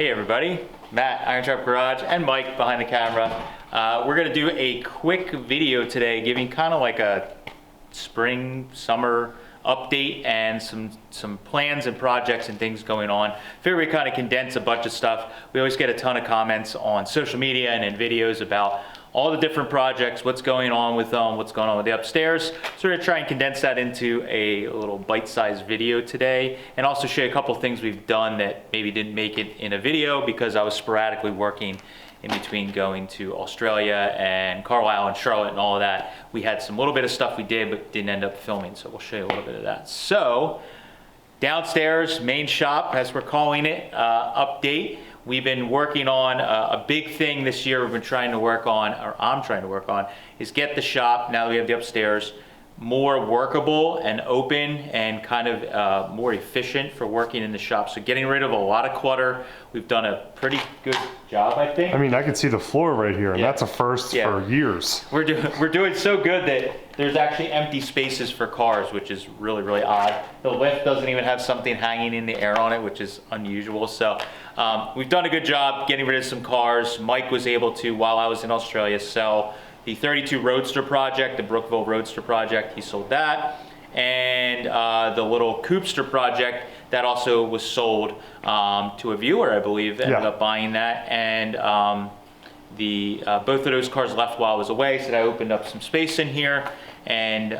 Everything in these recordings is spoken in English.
Hey everybody, Matt, IronTrap Garage, and Mike behind the camera. We're gonna do a quick video today giving kind of like a spring, summer update and some plans and projects and things going on. Figure we kind of condense a bunch of stuff. We always get a ton of comments on social media and in videos about all the different projects, what's going on with them, what's going on with the upstairs. So we're gonna try and condense that into a little bite-sized video today, and also show you a couple of things we've done that maybe didn't make it in a video because I was sporadically working in between going to Australia and Carlisle and Charlotte and all of that. We had some little bit of stuff we did but didn't end up filming, so we'll show you a little bit of that. So downstairs, main shop, as we're calling it, update. We've been working on a big thing this year we've been trying to work on, or I'm trying to work on, is get the shop, now that we have the upstairs, more workable and open and kind of more efficient for working in the shop. So getting rid of a lot of clutter. We've done a pretty good job, I think. I mean, I can see the floor right here, and that's a first for years. We're doing so good that there's actually empty spaces for cars, which is really, really odd. The lift doesn't even have something hanging in the air on it, which is unusual. So we've done a good job getting rid of some cars. Mike was able to, while I was in Australia, sell the 32 Roadster project, the Brookville Roadster project. He sold that. And the little Coupester project, that also was sold to a viewer, I believe, ended up buying that. And both of those cars left while I was away, so that opened up some space in here. And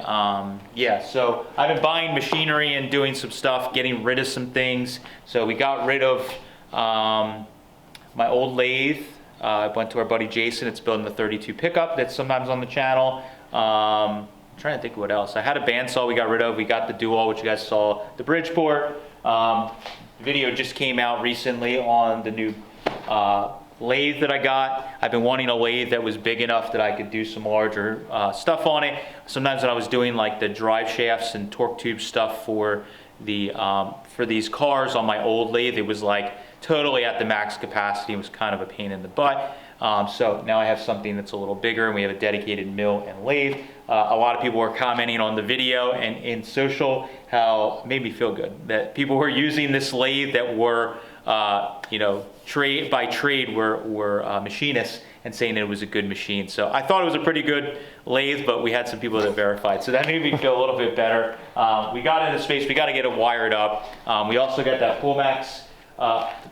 yeah, so I've been buying machinery and doing some stuff, getting rid of some things. So we got rid of my old lathe. I went to our buddy Jason. It's building the 32 pickup that's sometimes on the channel. I'm trying to think what else. I had a bandsaw we got rid of. We got the Dual, which you guys saw, the Bridgeport. Video just came out recently on the new lathe that I got. I've been wanting a lathe that was big enough that I could do some larger stuff on it. Sometimes when I was doing like the drive shafts and torque tube stuff for the for these cars on my old lathe, it was like totally at the max capacity. It was kind of a pain in the butt. So now I have something that's a little bigger, and we have a dedicated mill and lathe. A lot of people were commenting on the video and in social how it made me feel good that people were using this lathe that were you know, by trade were machinists, and saying it was a good machine. So I thought it was a pretty good lathe, but we had some people that verified. So that made me feel a little bit better. We got into space, we got to get it wired up. We also got that Pullmax,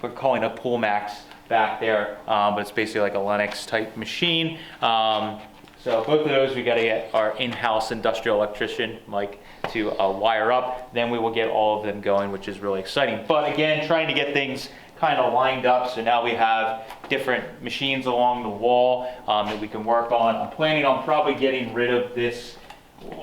we're calling it Pullmax back there, but it's basically like a Lennox type machine. So both of those we got to get our in-house industrial electrician, Mike, to wire up. Then we will get all of them going, which is really exciting. But again, trying to get things kind of lined up, so now we have different machines along the wall that we can work on. I'm planning on probably getting rid of this.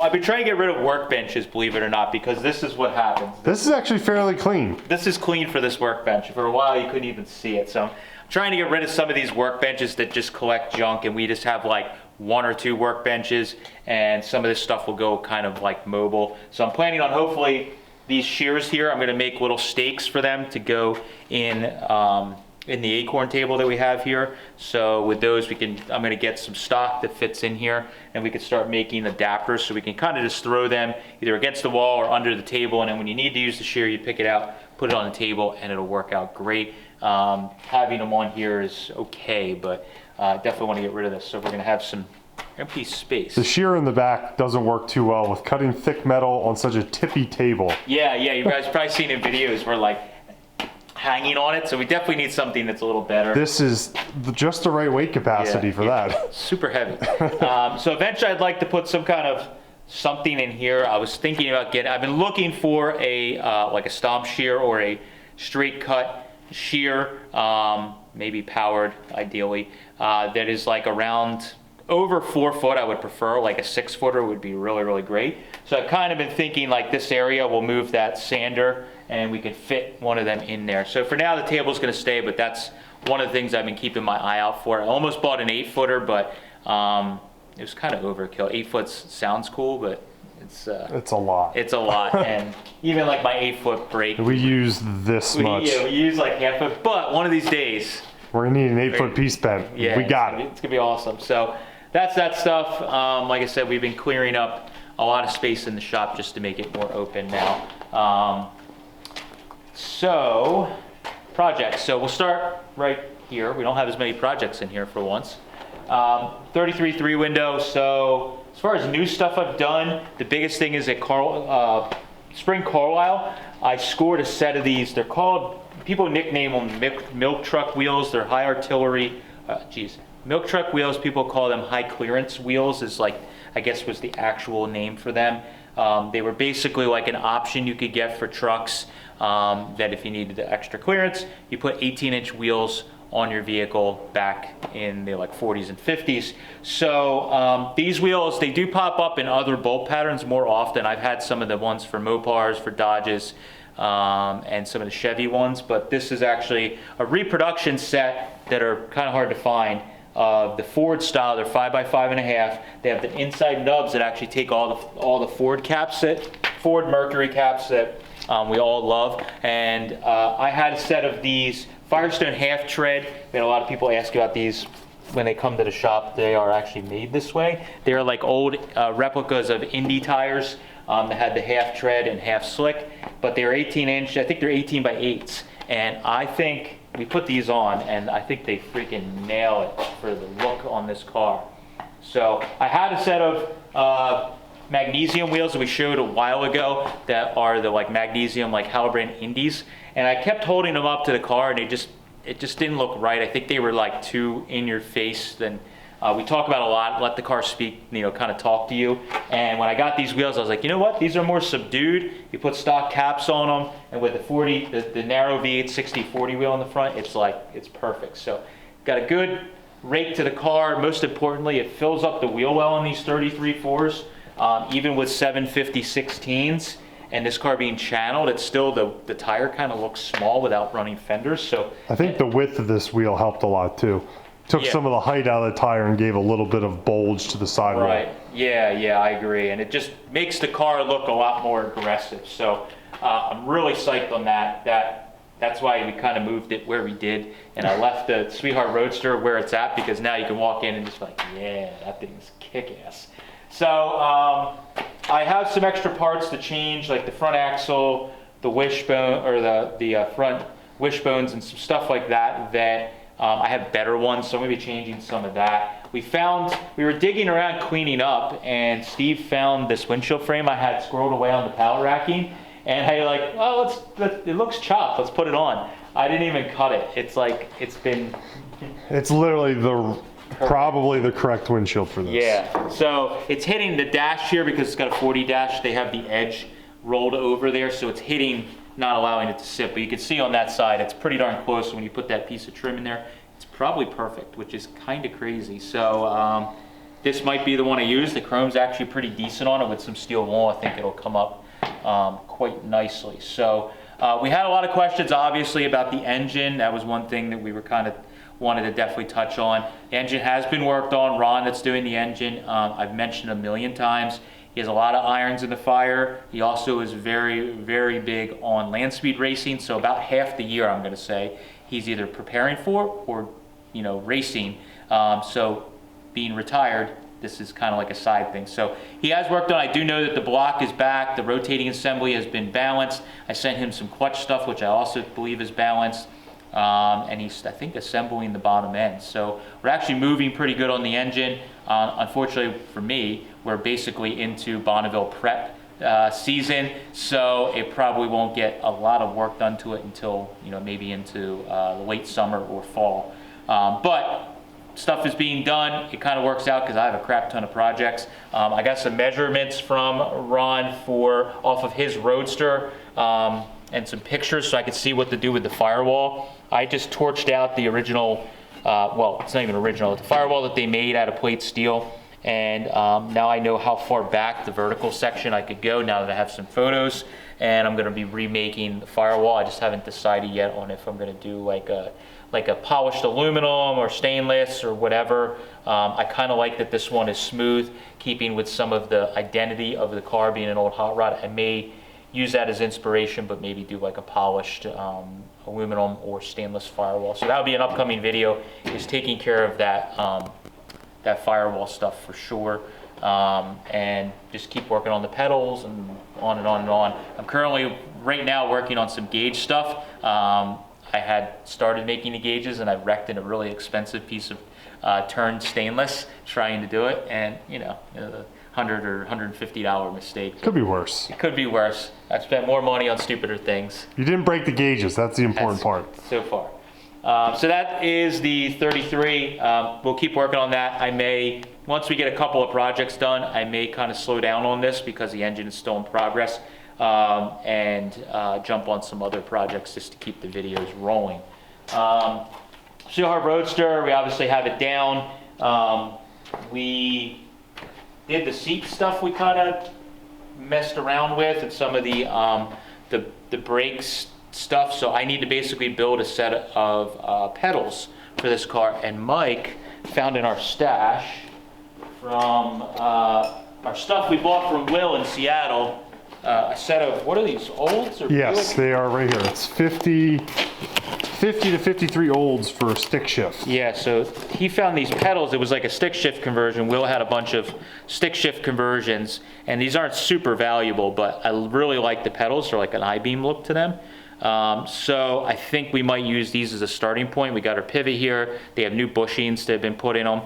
I've been trying to get rid of workbenches, believe it or not, because this is what happens. This is actually fairly clean. This is clean for this workbench. For a while you couldn't even see it. So I'm trying to get rid of some of these workbenches that just collect junk, and we just have like one or two workbenches, and some of this stuff will go kind of like mobile. So I'm planning on hopefully these shears here, I'm going to make little stakes for them to go in the acorn table that we have here. So with those I'm going to get some stock that fits in here, and we can start making adapters so we can kind of just throw them either against the wall or under the table, and then when you need to use the shear, you pick it out, put it on the table, and it'll work out great. Having them on here is okay, but definitely want to get rid of this. So we're going to have some empty space. The shear in the back doesn't work too well with cutting thick metal on such a tippy table. Yeah, you guys probably seen in videos where like hanging on it, so we definitely need something that's a little better. This is just the right weight capacity for that. Super heavy. So eventually I'd like to put some kind of something in here. I was thinking about I've been looking for a like a stomp shear or a straight cut shear, maybe powered ideally, that is like around over 4 foot. I would prefer like a 6 footer would be really, really great. So I've kind of been thinking like this area, we'll move that sander and we can fit one of them in there. So for now the table's going to stay, but that's one of the things I've been keeping my eye out for. I almost bought an 8 footer, but it was kind of overkill. 8 foot sounds cool, but it's a lot. It's a lot. And even like my 8 foot brake, we use this much. Yeah, we use like half foot, but one of these days we're gonna need an 8 foot piece bent. Yeah, we got it. It's gonna be awesome. So that's that stuff. Like I said, we've been clearing up a lot of space in the shop just to make it more open now. So projects. So we'll start right here. We don't have as many projects in here for once. 33 3-window. So as far as new stuff I've done, the biggest thing is at Spring Carlisle. I scored a set of these. They're called, people nickname them milk truck wheels. They're high artillery, milk truck wheels. People call them high clearance wheels, is like, I guess was the actual name for them. They were basically like an option you could get for trucks, that if you needed the extra clearance, you put 18-inch wheels on your vehicle back in the like 40s and 50s. So these wheels, they do pop up in other bolt patterns more often. I've had some of the ones for Mopars, for Dodges, and some of the Chevy ones, but this is actually a reproduction set that are kind of hard to find. The Ford style, they're 5x5.5. They have the inside nubs that actually take all the Ford caps, Ford Mercury caps that we all love. And I had a set of these Firestone half tread. We had a lot of people ask about these when they come to the shop. They are actually made this way. They're like old replicas of Indy tires that had the half tread and half slick, but they're 18-inch. I think they're 18x8s. And I think we put these on, and I think they freaking nail it for the look on this car. So I had a set of magnesium wheels that we showed a while ago that are the like magnesium like Halbrand Indies, and I kept holding them up to the car, and it just didn't look right. I think they were like too in your face. Then we talk about a lot, let the car speak, you know, kind of talk to you. And when I got these wheels, I was like, you know what? These are more subdued. You put stock caps on them, and with the narrow V8 60/40 wheel in the front, it's perfect. So got a good rake to the car. Most importantly, it fills up the wheel well on these 33 4s, even with 750 16s. And this car being channeled, it's still, the tire kind of looks small without running fenders. So I think the width of this wheel helped a lot too. Took some of the height out of the tire and gave a little bit of bulge to the sidewall. Right. Yeah, I agree. And it just makes the car look a lot more aggressive. So I'm really psyched on that. That's why we kind of moved it where we did. And I left the Sweetheart Roadster where it's at, because now you can walk in and just be like, yeah, that thing's kick-ass. So I have some extra parts to change, like the front axle, the wishbone, or the front wishbones, and some stuff like that I have better ones, so I'm going to be changing some of that. We were digging around cleaning up, and Steve found this windshield frame I had squirreled away on the pallet racking, and I like, well, it looks chopped, let's put it on. I didn't even cut it. It's like, it's literally probably the correct windshield for this. Yeah, so it's hitting the dash here because it's got a 40 dash. They have the edge rolled over there, so it's hitting, not allowing it to sit. But you can see on that side, it's pretty darn close. When you put that piece of trim in there, it's probably perfect, which is kind of crazy. So this might be the one I use. The chrome's actually pretty decent on it with some steel wool. I think it'll come up quite nicely. So we had a lot of questions, obviously, about the engine. That was one thing that we were kind of wanted to definitely touch on. The engine has been worked on. Ron that's doing the engine, I've mentioned a million times. He has a lot of irons in the fire. He also is very, very big on land speed racing. So about half the year, I'm going to say, he's either preparing for or, racing. So being retired, this is kind of like a side thing. So he has worked on, I do know that the block is back. The rotating assembly has been balanced. I sent him some clutch stuff, which I also believe is balanced. And he's, I think, assembling the bottom end. So we're actually moving pretty good on the engine. Unfortunately for me, we're basically into Berlinville prep season, so it probably won't get a lot of work done to it until, maybe into the late summer or fall. But stuff is being done. It kind of works out because I have a crap ton of projects. I got some measurements from Ron off of his Roadster, and some pictures so I could see what to do with the firewall. I just torched out the original, well, it's not even original, it's the firewall that they made out of plate steel. And now I know how far back the vertical section I could go now that I have some photos. And I'm going to be remaking the firewall. I just haven't decided yet on if I'm going to do like a polished aluminum or stainless or whatever. I kind of like that this one is smooth, keeping with some of the identity of the car being an old hot rod. I may use that as inspiration, but maybe do like a polished aluminum or stainless firewall. So that'll be an upcoming video, is taking care of that that firewall stuff for sure. And just keep working on the pedals and on and on and on. I'm currently right now working on some gauge stuff. I had started making the gauges and I wrecked in a really expensive piece of turned stainless trying to do it, and you know, $100 or $150 mistake. Could be worse. It could be worse. I've spent more money on stupider things. You didn't break the gauges. That's the important part. So far. So that is the 33. We'll keep working on that. I may, once we get a couple of projects done, I may kind of slow down on this because the engine is still in progress, and jump on some other projects just to keep the videos rolling. Steelheart Roadster, we obviously have it down. We did the seat stuff we kind of messed around with, and some of the brakes stuff. So I need to basically build a set of pedals for this car. And Mike found in our stash from our stuff we bought from Will in Seattle, a set of, what are these, olds? Or Yes, Buick? they are right here. It's 50 to 53 olds for stick shift. Yeah, so he found these pedals. It was like a stick shift conversion. Will had a bunch of stick shift conversions, and these aren't super valuable, but I really like the pedals. They're like an I-beam look to them. So I think we might use these as a starting point. We got our pivot here. They have new bushings that have been put in them.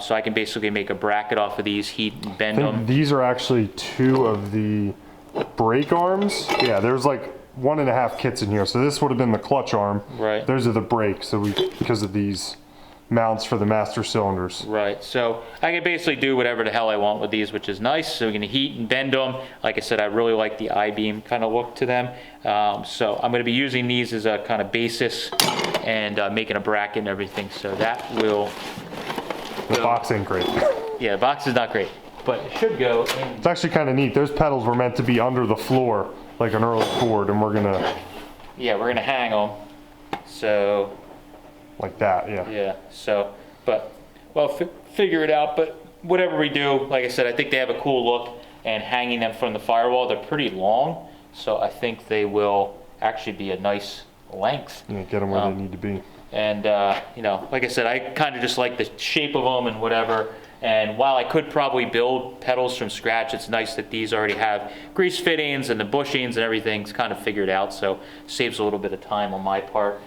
So I can basically make a bracket off of these, heat and bend them. These are actually 2 of the brake arms. Yeah, there's like 1.5 kits in here. So this would have been the clutch arm. Right. Those are the brakes. So because of these mounts for the master cylinders. Right, so I can basically do whatever the hell I want with these, which is nice. So we can heat and bend them. Like I said, I really like the I-beam kind of look to them. So I'm going to be using these as a kind of basis and making a bracket and everything. So that will The box ain't great. Yeah, the box is not great, but it should go in. It's actually kind of neat. Those pedals were meant to be under the floor, like an early Ford, and we're gonna, Yeah, we're gonna hang them. So like that, yeah. yeah, so but well, figure it out. But whatever we do, like I said, I think they have a cool look, and hanging them from the firewall, they're pretty long, so I think they will actually be a nice length. Yeah, get them where they need to be. And you know, like I said, I kind of just like the shape of them and whatever. And while I could probably build pedals from scratch, it's nice that these already have grease fittings and the bushings and everything's kind of figured out. So saves a little bit of time on my part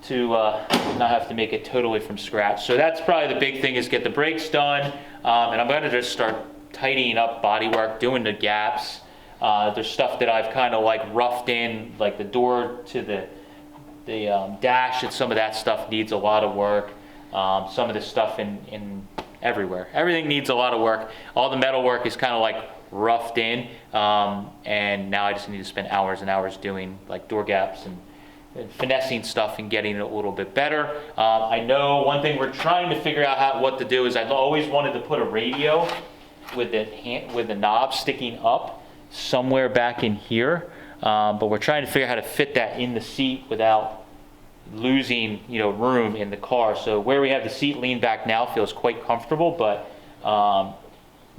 to not have to make it totally from scratch. So that's probably the big thing, is get the brakes done. And I'm going to just start tidying up bodywork, doing the gaps. There's stuff that I've kind of like roughed in, like the door to the dash, and some of that stuff needs a lot of work. Some of this stuff in everywhere. Everything needs a lot of work. All the metal work is kind of like roughed in, and now I just need to spend hours and hours doing like door gaps and finessing stuff and getting it a little bit better. I know one thing we're trying to figure out what to do is I've always wanted to put a radio with the knob sticking up somewhere back in here, but we're trying to figure out how to fit that in the seat without losing, you know, room in the car. So where we have the seat leaned back now feels quite comfortable, but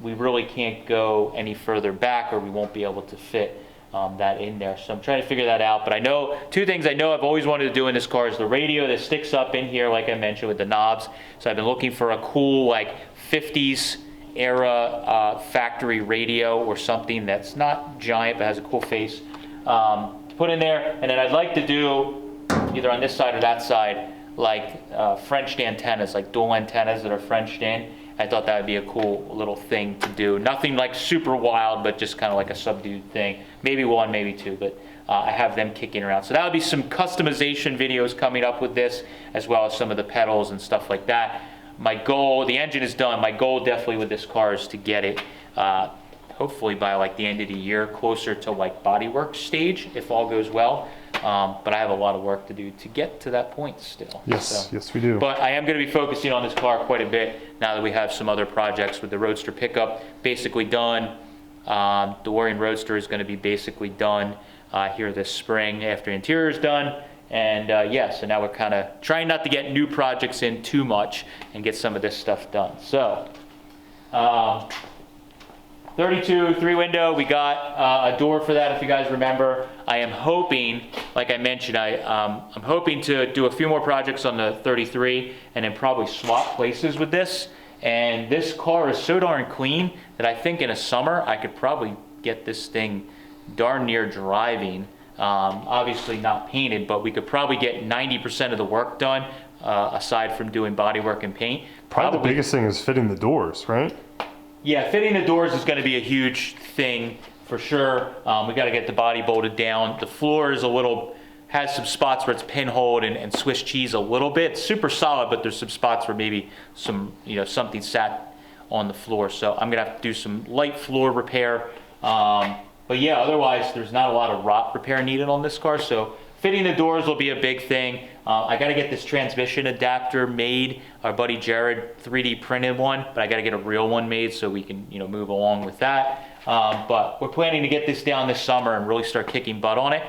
we really can't go any further back or we won't be able to fit that in there. So I'm trying to figure that out. But I know two things I know I've always wanted to do in this car is the radio that sticks up in here, like I mentioned, with the knobs. So I've been looking for a cool like 50s era factory radio or something that's not giant but has a cool face to put in there. And then I'd like to do, either on this side or that side, like Frenched antennas, like dual antennas that are Frenched in. I thought that would be a cool little thing to do. Nothing like super wild, but just kind of like a subdued thing. Maybe one, maybe two, but I have them kicking around. So that would be some customization videos coming up with this, as well as some of the pedals and stuff like that. My goal, the engine is done. My goal definitely with this car is to get it, hopefully by like the end of the year, closer to like bodywork stage, if all goes well. But I have a lot of work to do to get to that point still. Yes, so. yes we do. But I am going to be focusing on this car quite a bit now that we have some other projects with the Roadster pickup basically done. The DeLorean Roadster is going to be basically done here this spring after interior is done. And yeah, so now we're kind of trying not to get new projects in too much and get some of this stuff done. So 32 3-window, we got a door for that, if you guys remember. I am hoping, like I mentioned, I'm hoping to do a few more projects on the 33 and then probably swap places with this. And this car is so darn clean that I think in a summer I could probably get this thing darn near driving Obviously not painted, but we could probably get 90% of the work done, aside from doing body work and paint. Probably the biggest thing is fitting the doors, right? Yeah, fitting the doors is going to be a huge thing for sure. We got to get the body bolted down. The floor is has some spots where it's pinholed and Swiss cheese a little bit. It's super solid, but there's some spots where maybe something sat on the floor. So I'm going to have to do some light floor repair. But yeah, otherwise there's not a lot of rot repair needed on this car. So fitting the doors will be a big thing. I got to get this transmission adapter made. Our buddy Jared 3D printed one, but I got to get a real one made so we can, move along with that. But we're planning to get this down this summer and really start kicking butt on it,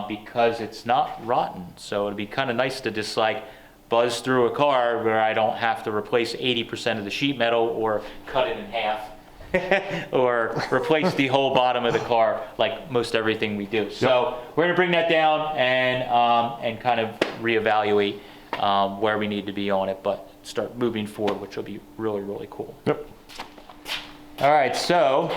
because it's not rotten. So it'd be kind of nice to just like buzz through a car where I don't have to replace 80% of the sheet metal or cut it in half. Or replace the whole bottom of the car like most everything we do. So we're gonna bring that down and kind of reevaluate where we need to be on it, but start moving forward, which will be really, really cool. Yep. All right, so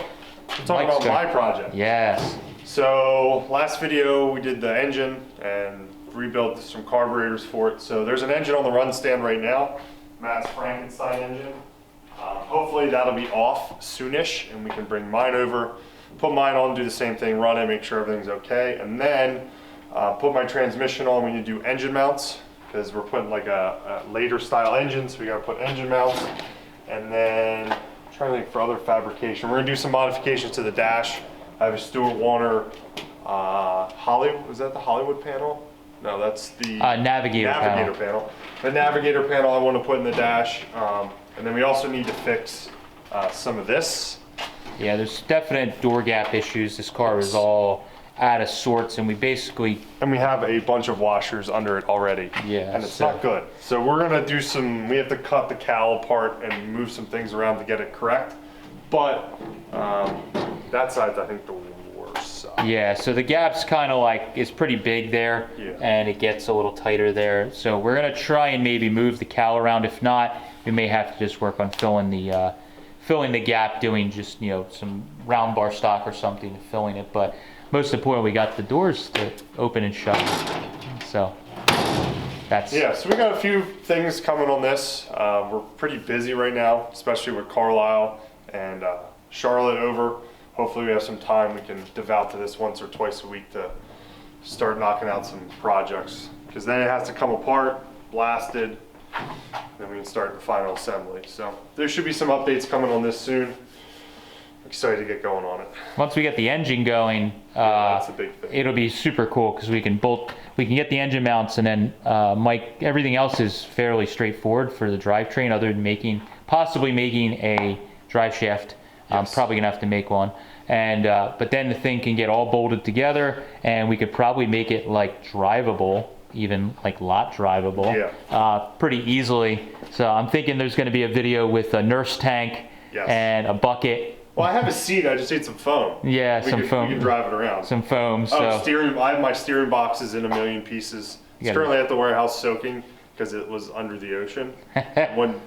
We're talking about my project. Yes. So last video we did the engine and rebuilt some carburetors for it. So there's an engine on the run stand right now, Matt's Frankenstein engine. Hopefully that'll be off soonish and we can bring mine over, put mine on, do the same thing, run it, make sure everything's okay, and then put my transmission on. We need to do engine mounts because we're putting like a later style engine, so we gotta put engine mounts. And then I'm trying to think for other fabrication. We're gonna do some modifications to the dash. I have a Stuart Warner Hollywood, was that the Hollywood panel? No, that's the Navigator panel. The Navigator panel I want to put in the dash. And then we also need to fix some of this. Yeah, there's definite door gap issues. This car is all out of sorts, and we have a bunch of washers under it already. Yeah. And it's not good. So we're gonna do we have to cut the cowl apart and move some things around to get it correct. But that side's, I think, the worst side. Yeah, so the gap's kind of like, it's pretty big there, and it gets a little tighter there. So we're gonna try and maybe move the cowl around. If not, we may have to just work on filling the gap, doing just some round bar stock or something, filling it. But most important, we got the doors to open and shut. So that's so we got a few things coming on this. We're pretty busy right now, especially with Carlisle and Charlotte over. Hopefully we have some time. We can devote to this once or twice a week to start knocking out some projects, because then it has to come apart, blasted, then we can start the final assembly. So there should be some updates coming on this soon. I'm excited to get going on it. Once we get the engine going, that's a big thing. It'll be super cool because we can get the engine mounts, and then everything else is fairly straightforward for the drivetrain, other than possibly making a drive shaft. I'm probably gonna have to make one, and but then the thing can get all bolted together, and we could probably make it like drivable, even like lot drivable, pretty easily. So I'm thinking there's going to be a video with a nurse tank and a bucket. Well, I have a seat. I just need some foam. Yeah, some foam. We can drive it around. Some foam. So. I have my steering boxes in a million pieces. It's currently at the warehouse soaking because it was under the ocean. Wouldn't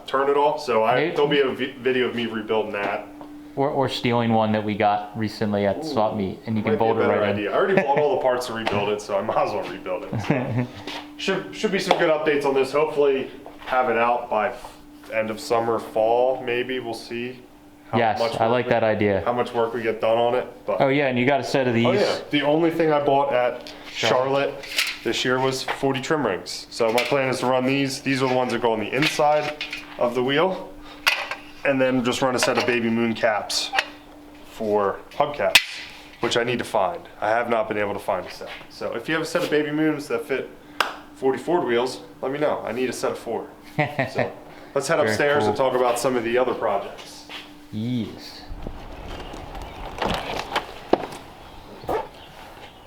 turn it all. So there'll be a video of me rebuilding that. Or stealing one that we got recently at swap meet, and you can bolt it right in. I already bought all the parts to rebuild it, so I might as well rebuild it. So should be some good updates on this. Hopefully have it out by end of summer, fall, maybe. We'll see. I like that idea. How much work we get done on it. But, oh yeah, and you got a set of these. Oh yeah, the only thing I bought at Charlotte this year was 40 trim rings. So my plan is to run these. These are the ones that go on the inside of the wheel. And then just run a set of baby moon caps for hubcaps, which I need to find. I have not been able to find a set. So if you have a set of baby moons that fit 40 Ford wheels, let me know. I need a set of 4. So let's head upstairs and talk about some of the other projects. Yes.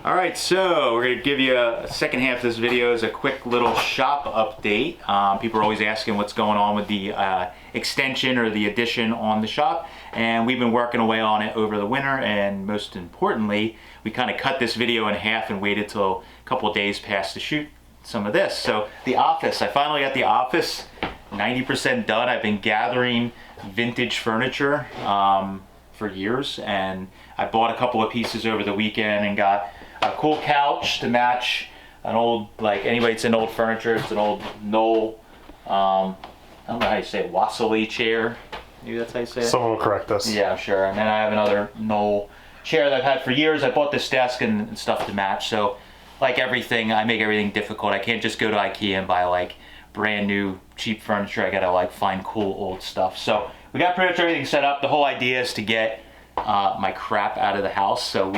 All right, so we're gonna give you a second half of this video as a quick little shop update. People are always asking what's going on with the extension or the addition on the shop, and we've been working away on it over the winter, and most importantly, we kind of cut this video in half and waited till a couple of days past to shoot some of this. So the office, I finally got the office 90% done. I've been gathering vintage furniture for years, and I bought a couple of pieces over the weekend and got a cool couch to match an old, like anybody that's in old furniture, it's an old Knoll, I don't know how you say it, Wassily chair. Maybe that's how you say it. Someone will correct us. Yeah, sure. And then I have another Knoll chair that I've had for years. I bought this desk and stuff to match. So like everything, I make everything difficult. I can't just go to IKEA and buy like brand new cheap furniture. I gotta like find cool old stuff. So we got pretty much everything set up. The whole idea is to get my crap out of the house. So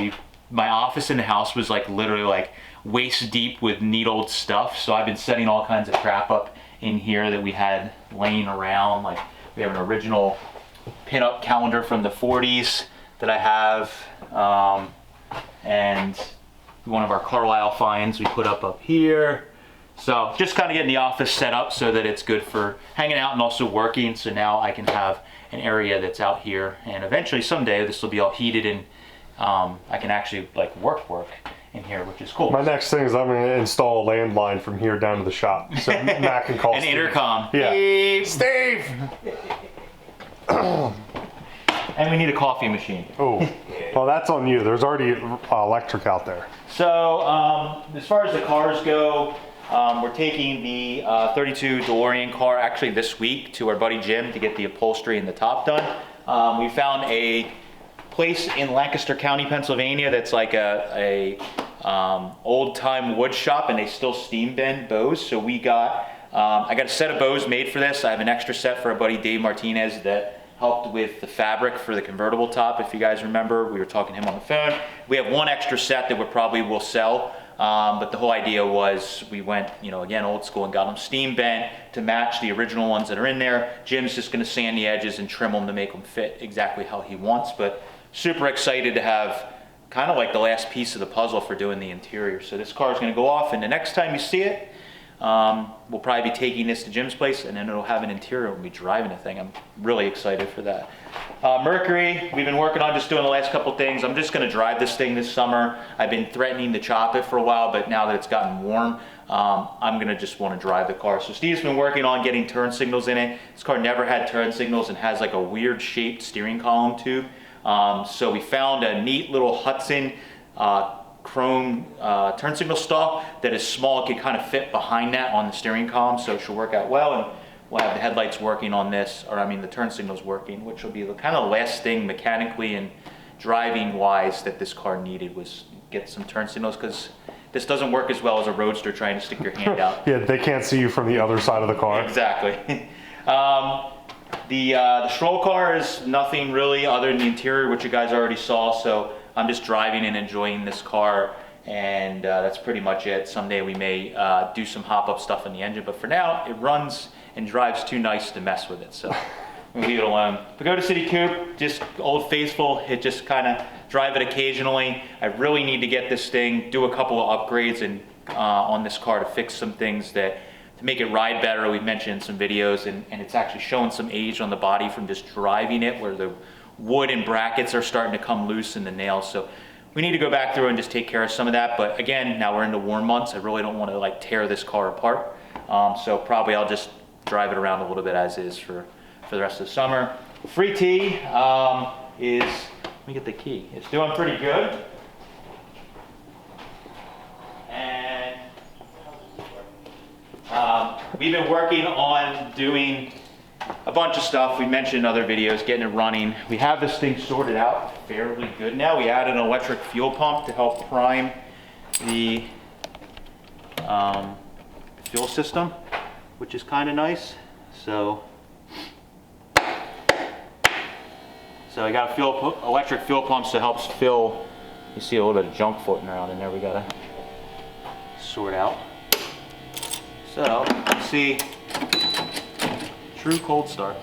my office in the house was like literally like waist deep with neat old stuff. So I've been setting all kinds of crap up in here that we had laying around. Like we have an original pinup calendar from the 40s that I have, and one of our Carlisle finds we put up here. So just kind of getting the office set up so that it's good for hanging out and also working. So now I can have an area that's out here, and eventually someday this will be all heated and I can actually like work in here, which is cool. My next thing is I'm going to install a landline from here down to the shop, so Matt can call an Steve. Intercom. Yeah. Beep. Steve. And we need a coffee machine. Oh, well, that's on you. There's already electric out there. So as far as the cars go, we're taking the 32 DeLorean car actually this week to our buddy Jim to get the upholstery and the top done. We found a place in Lancaster County, Pennsylvania that's like a old time wood shop, and they still steam bend bows. So we got, I got a set of bows made for this. I have an extra set for our buddy Dave Martinez that helped with the fabric for the convertible top. If you guys remember, we were talking to him on the phone. We have one extra set that we probably will sell. But the whole idea was we went, again, old school and got them steam bent to match the original ones that are in there. Jim's just gonna sand the edges and trim them to make them fit exactly how he wants. But super excited to have kind of like the last piece of the puzzle for doing the interior. So this car is gonna go off, and the next time you see it, we'll probably be taking this to Jim's place, and then it'll have an interior. We'll be driving the thing. I'm really excited for that. Mercury, we've been working on just doing the last couple things. I'm just going to drive this thing this summer. I've been threatening to chop it for a while, but now that it's gotten warm, I'm going to just want to drive the car. So Steve's been working on getting turn signals in it. This car never had turn signals and has like a weird shaped steering column tube. So we found a neat little Hudson chrome turn signal stalk that is small. It can kind of fit behind that on the steering column, so it should work out well. And we'll have the headlights working on this, or I mean the turn signals working, which will be the kind of last thing mechanically and driving wise that this car needed, was get some turn signals, because this doesn't work as well as a Roadster trying to stick your hand out. Yeah, they can't see you from the other side of the car. Exactly. The stroll car is nothing really other than the interior, which you guys already saw. So I'm just driving and enjoying this car, and that's pretty much it. Someday we may do some hop-up stuff in the engine, but for now it runs and drives too nice to mess with it, so we'll leave it alone. But go to City Coupe, just old faithful, it just kind of drive it occasionally. I really need to get this thing, do a couple of upgrades and on this car to fix some things to make it ride better. We've mentioned in some videos, and it's actually showing some age on the body from just driving it, where the wood and brackets are starting to come loose in the nails. So we need to go back through and just take care of some of that. But again, now we're into warm months. I really don't want to like tear this car apart. So probably I'll just drive it around a little bit as is for the rest of the summer. Free T is, let me get the key. It's doing pretty good. And we've been working on doing a bunch of stuff. We mentioned in other videos, getting it running. We have this thing sorted out fairly good now. We added an electric fuel pump to help prime the fuel system, which is kind of nice. So I got a electric fuel pump, so it helps fill. You see a little bit of junk floating around in there. We gotta sort out. So let's see. True cold start.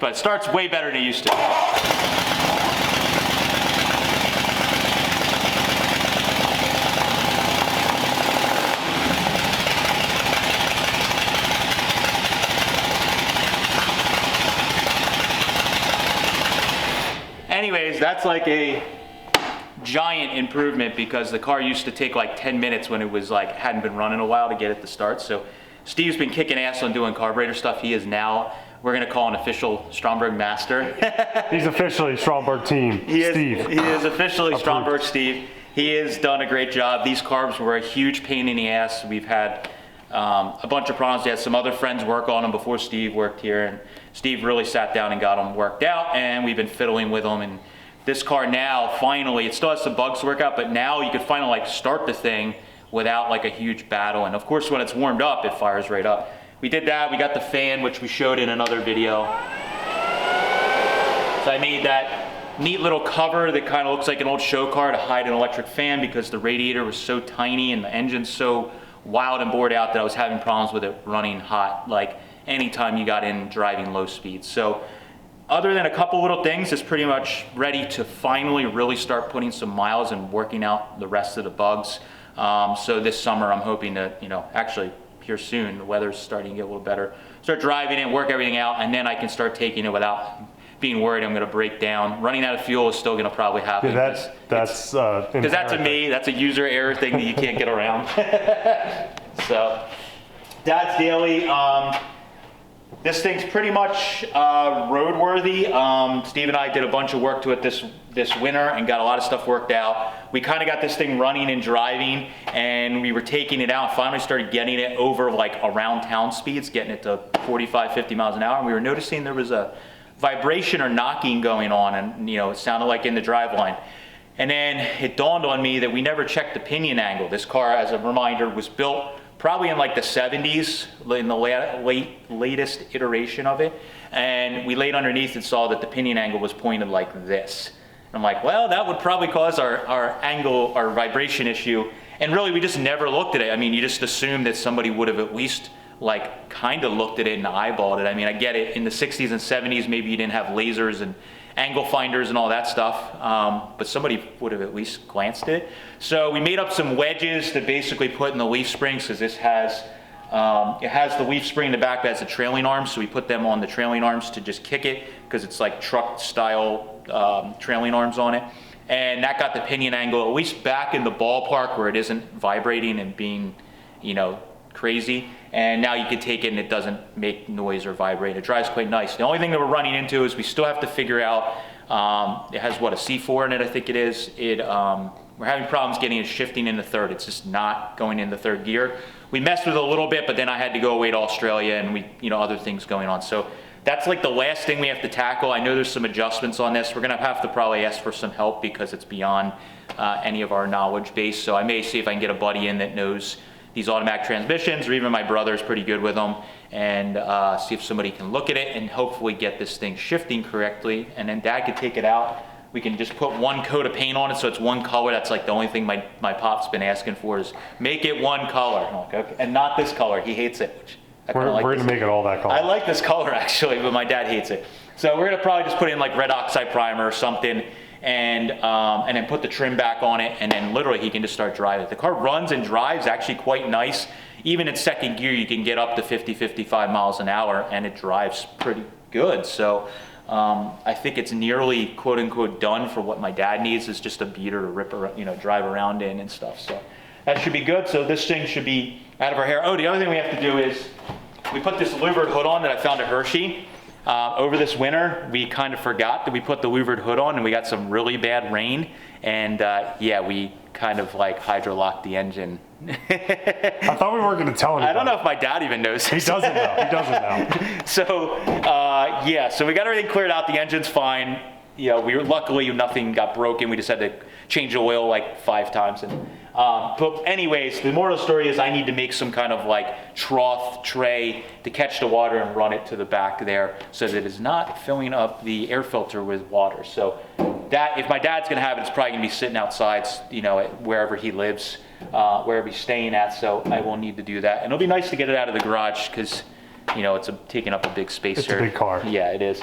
But it starts way better than it used to. Anyways, that's like a giant improvement, because the car used to take like 10 minutes when it was like hadn't been running a while to get it to start. So Steve's been kicking ass on doing carburetor stuff. He is now, we're gonna call an official Stromberg master. He's officially Stromberg team, Steve. He is officially Stromberg Steve. He has done a great job. These carbs were a huge pain in the ass. We've had a bunch of problems. We had some other friends work on them before Steve worked here, and Steve really sat down and got them worked out, and we've been fiddling with them. And this car now, finally, it still has some bugs to work out, but now you can finally like start the thing without like a huge battle. And of course, when it's warmed up, it fires right up. We did that. We got the fan, which we showed in another video. So I made that neat little cover that kind of looks like an old show car to hide an electric fan, because the radiator was so tiny and the engine's so wild and bored out that I was having problems with it running hot, like anytime you got in driving low speeds. So other than a couple little things, it's pretty much ready to finally really start putting some miles and working out the rest of the bugs. So this summer I'm hoping to, actually here soon, the weather's starting to get a little better, start driving it, work everything out, and then I can start taking it without being worried I'm gonna break down. Running out of fuel is still gonna probably happen. Yeah, that's because that's a user error thing that you can't get around. So Dad's daily. This thing's pretty much roadworthy. Steve and I did a bunch of work to it this winter and got a lot of stuff worked out. We kind of got this thing running and driving, and we were taking it out and finally started getting it over like around town speeds, getting it to 45, 50 miles an hour. And we were noticing there was a vibration or knocking going on, and it sounded like in the driveline. And then it dawned on me that we never checked the pinion angle. This car, as a reminder, was built probably in like the 70s, in the latest iteration of it. And we laid underneath and saw that the pinion angle was pointed like this. And I'm like, well, that would probably cause our angle, our vibration issue. And really, we just never looked at it. I mean, you just assumed that somebody would have at least like kind of looked at it and eyeballed it. I mean, I get it, in the 60s and 70s, maybe you didn't have lasers and angle finders and all that stuff, but somebody would have at least glanced at it. So we made up some wedges to basically put in the leaf springs, because this has, it has the leaf spring in the back that has the trailing arms, so we put them on the trailing arms to just kick it, because it's like truck style trailing arms on it. And that got the pinion angle at least back in the ballpark where it isn't vibrating and being, crazy. And now you can take it and it doesn't make noise or vibrate. It drives quite nice. The only thing that we're running into is we still have to figure out, it has what, a C4 in it, I think it is. We're having problems getting it shifting in the third. It's just not going in the third gear. We messed with it a little bit, but then I had to go away to Australia and we, other things going on. So that's like the last thing we have to tackle. I know there's some adjustments on this. We're gonna have to probably ask for some help because it's beyond any of our knowledge base. So I may see if I can get a buddy in that knows these automatic transmissions, or even my brother's pretty good with them, and see if somebody can look at it and hopefully get this thing shifting correctly. And then Dad could take it out. We can just put one coat of paint on it so it's one color. That's like the only thing my pop's been asking for, is make it one color. I'm like, okay. And not this color. He hates it. Which we're gonna make it all that color. I like this color actually, but my dad hates it. So we're gonna probably just put in like red oxide primer or something, and then put the trim back on it, and then literally he can just start driving. The car runs and drives actually quite nice. Even in second gear, you can get up to 50, 55 miles an hour, and it drives pretty good. So I think it's nearly quote unquote done for what my dad needs, is just a beater to rip around, drive around in and stuff. So that should be good. So this thing should be out of our hair. Oh, the other thing we have to do is we put this louvered hood on that I found at Hershey. Over this winter, we kind of forgot that we put the louvered hood on, and we got some really bad rain, and yeah, we kind of like hydrolocked the engine. I thought we weren't going to tell anybody. I don't know if my dad even knows. He doesn't know. He doesn't know. So yeah, so we got everything cleared out. The engine's fine. Luckily nothing got broken. We just had to change the oil like 5 times. And but anyways, the moral of the story is I need to make some kind of like trough tray to catch the water and run it to the back there, so that it's not filling up the air filter with water. So that, if my dad's gonna have it, it's probably gonna be sitting outside, wherever he lives, wherever he's staying at. So I will need to do that, and it'll be nice to get it out of the garage, because it's taking up a big space here. It's a big car. Yeah, it is.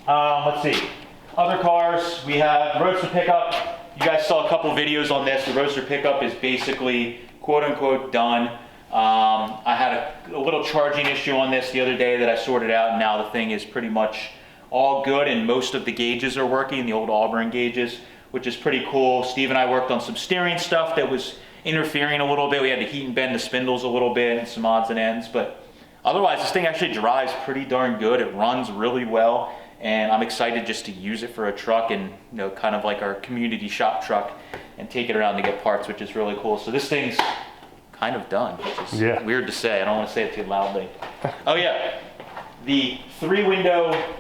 Let's see. Other cars, we have Roadster pickup. You guys saw a couple videos on this. The Roadster pickup is basically quote unquote done. I had a little charging issue on this the other day that I sorted out, and now the thing is pretty much all good, and most of the gauges are working, the old Auburn gauges, which is pretty cool. Steve and I worked on some steering stuff that was interfering a little bit. We had to heat and bend the spindles a little bit and some odds and ends, but otherwise this thing actually drives pretty darn good. It runs really well, and I'm excited just to use it for a truck and, you know, kind of like our community shop truck, and take it around to get parts, which is really cool. So this thing's kind of done, which is weird to say. I don't want to say it too loudly. Oh yeah, the 3-window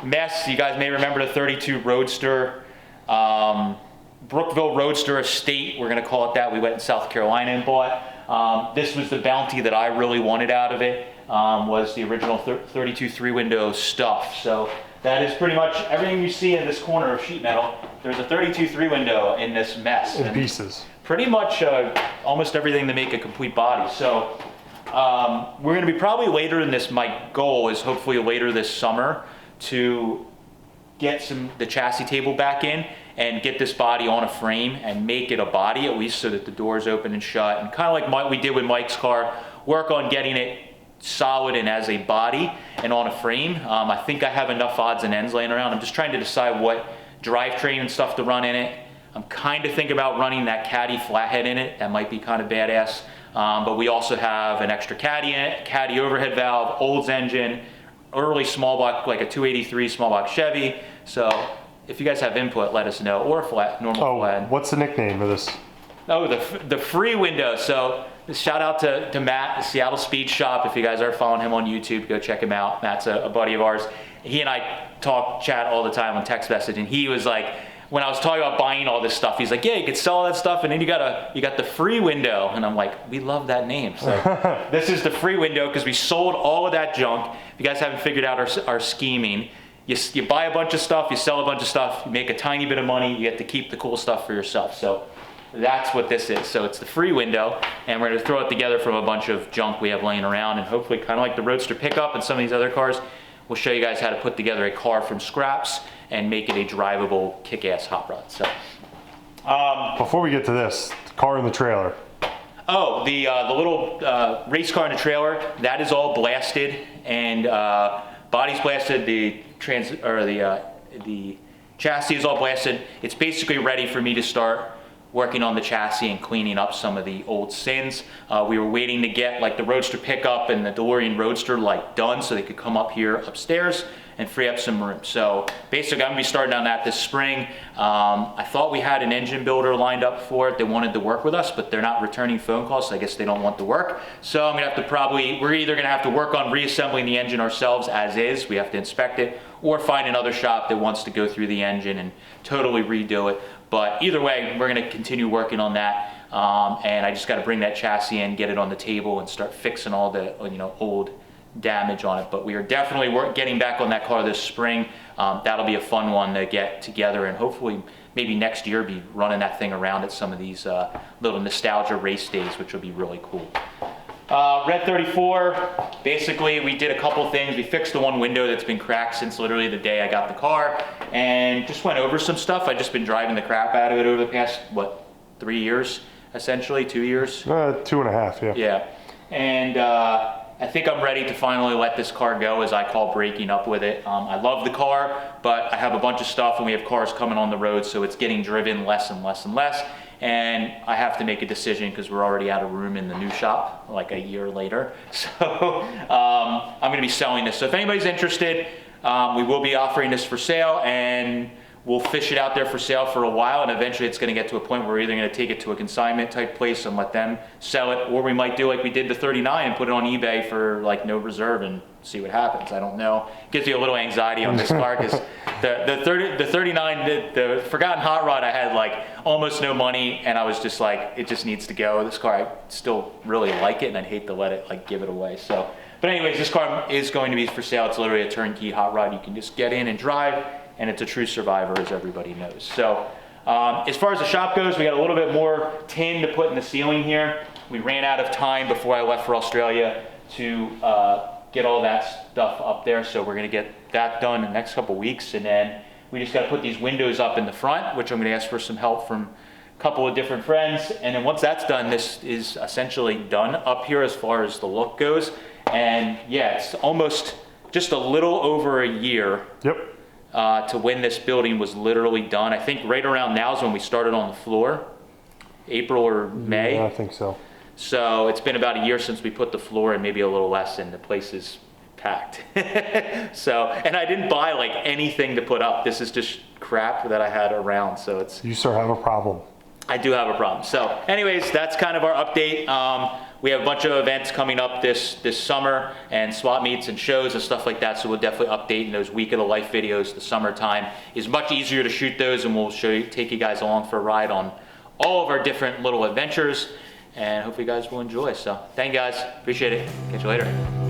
mess. You guys may remember the 32 Roadster, Brookville Roadster Estate, we're going to call it that. We went in South Carolina and bought. This was the bounty that I really wanted out of it, was the original 32 3-window stuff. So that is pretty much everything you see in this corner of sheet metal. There's a 32 3-window in this mess. In pieces. Pretty much almost everything to make a complete body. So we're going to be probably later in this. My goal is hopefully later this summer to get the chassis table back in and get this body on a frame and make it a body at least, so that the doors open and shut, and kind of like we did with Mike's car, work on getting it solid and as a body and on a frame. I think I have enough odds and ends laying around. I'm just trying to decide what drivetrain and stuff to run in it. I'm kind of thinking about running that caddy flathead in it. That might be kind of badass. But we also have an extra caddy in it, caddy overhead valve, Olds engine, early small block, like a 283 small block Chevy. So if you guys have input, let us know, or a normal flat. What's the nickname of this? Oh, the free window. So shout out to Matt, the Seattle Speed Shop. If you guys are following him on YouTube, go check him out. Matt's a buddy of ours. He and I chat all the time on text message, and he was like, when I was talking about buying all this stuff, he's like, yeah, you could sell all that stuff, and then you got the free window. And I'm like, we love that name. So this is the free window, because we sold all of that junk. If you guys haven't figured out our scheming, you buy a bunch of stuff, you sell a bunch of stuff, you make a tiny bit of money, you get to keep the cool stuff for yourself. So that's what this is. So it's the free window, and we're going to throw it together from a bunch of junk we have laying around, and hopefully, kind of like the Roadster pickup and some of these other cars, we'll show you guys how to put together a car from scraps and make it a drivable, kick-ass hot rod. So before we get to this, the car in the trailer. Oh, the little race car in the trailer, that is all blasted, and body's blasted. The chassis is all blasted. It's basically ready for me to start working on the chassis and cleaning up some of the old sins. We were waiting to get like the Roadster pickup and the DeLorean Roadster like done, so they could come up here upstairs and free up some room. So basically, I'm gonna be starting on that this spring. I thought we had an engine builder lined up for it. They wanted to work with us, but they're not returning phone calls, so I guess they don't want the work. So I'm gonna have to we're either gonna have to work on reassembling the engine ourselves as is, we have to inspect it, or find another shop that wants to go through the engine and totally redo it. But either way, we're gonna continue working on that. And I just gotta bring that chassis in, get it on the table, and start fixing all the old damage on it. But we are definitely getting back on that car this spring. That'll be a fun one to get together, and hopefully maybe next year be running that thing around at some of these little nostalgia race days, which will be really cool. Red 34, basically we did a couple things. We fixed the one window that's been cracked since literally the day I got the car, and just went over some stuff. I've just been driving the crap out of it over the past, 3 years, essentially, 2 years? 2.5, yeah. Yeah, and I think I'm ready to finally let this car go, as I call breaking up with it. I love the car, but I have a bunch of stuff, and we have cars coming on the road, so it's getting driven less and less and less. And I have to make a decision, because we're already out of room in the new shop, like a year later. So I'm gonna be selling this. So if anybody's interested, we will be offering this for sale, and we'll fish it out there for sale for a while, and eventually it's gonna get to a point where we're either gonna take it to a consignment type place and let them sell it, or we might do like we did the 39 and put it on eBay for like no reserve and see what happens. I don't know. Gives you a little anxiety on this car, because the 39, the Forgotten Hot Rod, I had like almost no money, and I was just like, it just needs to go. This car, I still really like it, and I'd hate to let it like give it away. So, but anyways, this car is going to be for sale. It's literally a turnkey hot rod. You can just get in and drive, and it's a true survivor, as everybody knows. So as far as the shop goes, we got a little bit more tin to put in the ceiling here. We ran out of time before I left for Australia to get all that stuff up there, so we're gonna get that done in the next couple weeks, and then we just gotta put these windows up in the front, which I'm gonna ask for some help from a couple of different friends. And then once that's done, this is essentially done up here as far as the look goes. And yeah, it's almost just a little over a year to when this building was literally done. I think right around now is when we started on the floor. April or May. Yeah, I think so. So it's been about a year since we put the floor in, maybe a little less, and the place is packed. So, and I didn't buy like anything to put up. This is just crap that I had around. So it's, You sir have a problem. I do have a problem. So anyways, that's kind of our update. We have a bunch of events coming up this summer, and swap meets and shows and stuff like that. So we'll definitely update in those week of the life videos. The summertime is much easier to shoot those, and we'll take you guys along for a ride on all of our different little adventures, and hopefully you guys will enjoy. So thank you guys, appreciate it. Catch you later.